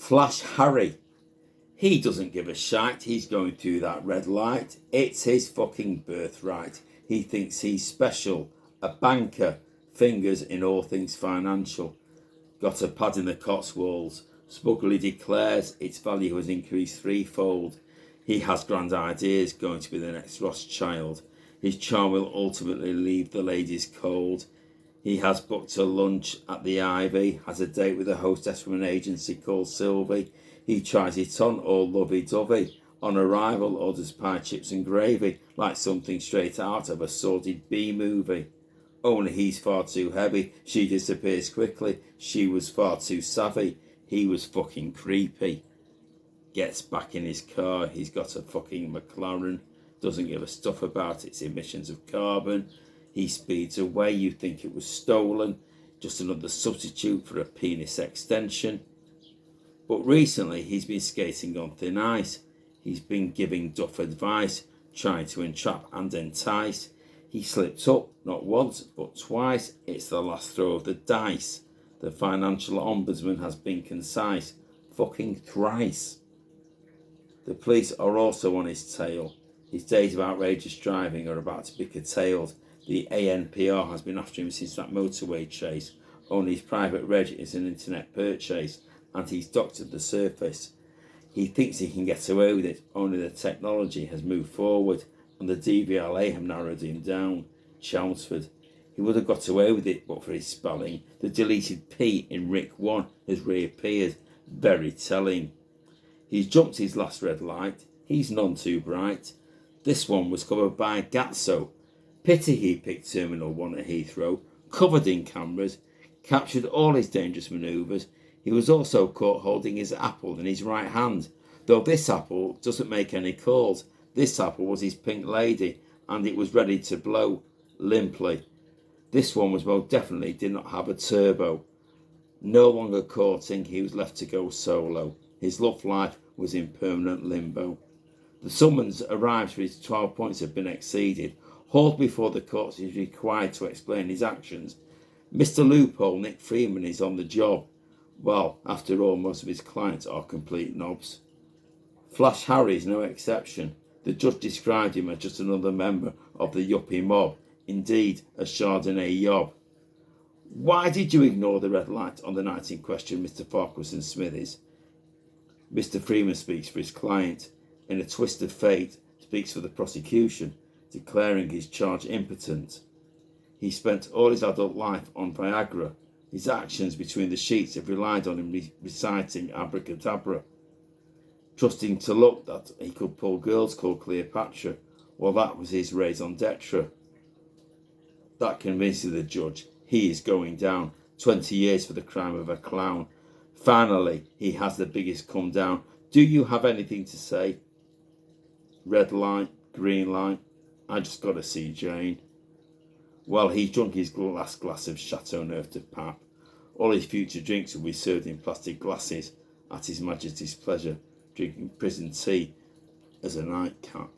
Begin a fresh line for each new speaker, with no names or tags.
Flash Harry. He doesn't give a shite. He's going through that red light. It's his fucking birthright. He thinks he's special. A banker. Fingers in all things financial. Got a pad in the Cotswolds. Smugly declares its value has increased threefold. He has grand ideas, going to be the next Rothschild. His charm will ultimately leave the ladies cold. He has booked a lunch at the Ivy, has a date with a hostess from an agency called Sylvie. He tries it on all lovey-dovey. On arrival, orders pie, chips and gravy, like something straight out of a sordid B-movie. Only he's far too heavy, she disappears quickly, she was far too savvy, he was fucking creepy. Gets back in his car, he's got a fucking McLaren, doesn't give a stuff about its emissions of carbon. He speeds away, you think it was stolen, just another substitute for a penis extension. But recently he's been skating on thin ice. He's been giving Duff advice, trying to entrap and entice. He slipped up, not once, but twice. It's the last throw of the dice. The financial ombudsman has been concise, fucking thrice. The police are also on his tail. His days of outrageous driving are about to be curtailed. The ANPR has been after him since that motorway chase. Only his private reg is an internet purchase, and he's doctored the surface. He thinks he can get away with it, only the technology has moved forward, and the DVLA have narrowed him down. Chelmsford. He would have got away with it but for his spelling. The deleted P in Rick 1 has reappeared. Very telling. He's jumped his last red light. He's none too bright. This one was covered by Gatso. Pity he picked Terminal 1 at Heathrow. Covered in cameras. Captured all his dangerous manoeuvres. He was also caught holding his apple in his right hand. Though this apple doesn't make any calls. This apple was his pink lady, and it was ready to blow limply. This one was most definitely did not have a turbo. No longer courting, he was left to go solo. His love life was in permanent limbo. The summons arrives for his 12 points have been exceeded. Hauled before the courts, he is required to explain his actions. Mr. Loophole, Nick Freeman, is on the job. Well, after all, most of his clients are complete knobs. Flash Harry is no exception. The judge described him as just another member of the yuppie mob, indeed a Chardonnay yob. Why did you ignore the red light on the night in question, Mr. Farquharson Smithies? Mr. Freeman speaks for his client. In a twist of fate, speaks for the prosecution, declaring his charge impotent. He spent all his adult life on Viagra. His actions between the sheets have relied on him reciting abracadabra, trusting to luck that he could pull girls called Cleopatra. Well, that was his raison d'etre. That convinces the judge he is going down. 20 years for the crime of a clown. Finally, he has the biggest come down. Do you have anything to say? Red light, green light. I just got to see Jane. Well, he drunk his last glass of Chateauneuf de Pape. All his future drinks will be served in plastic glasses at His Majesty's pleasure, drinking prison tea as a nightcap.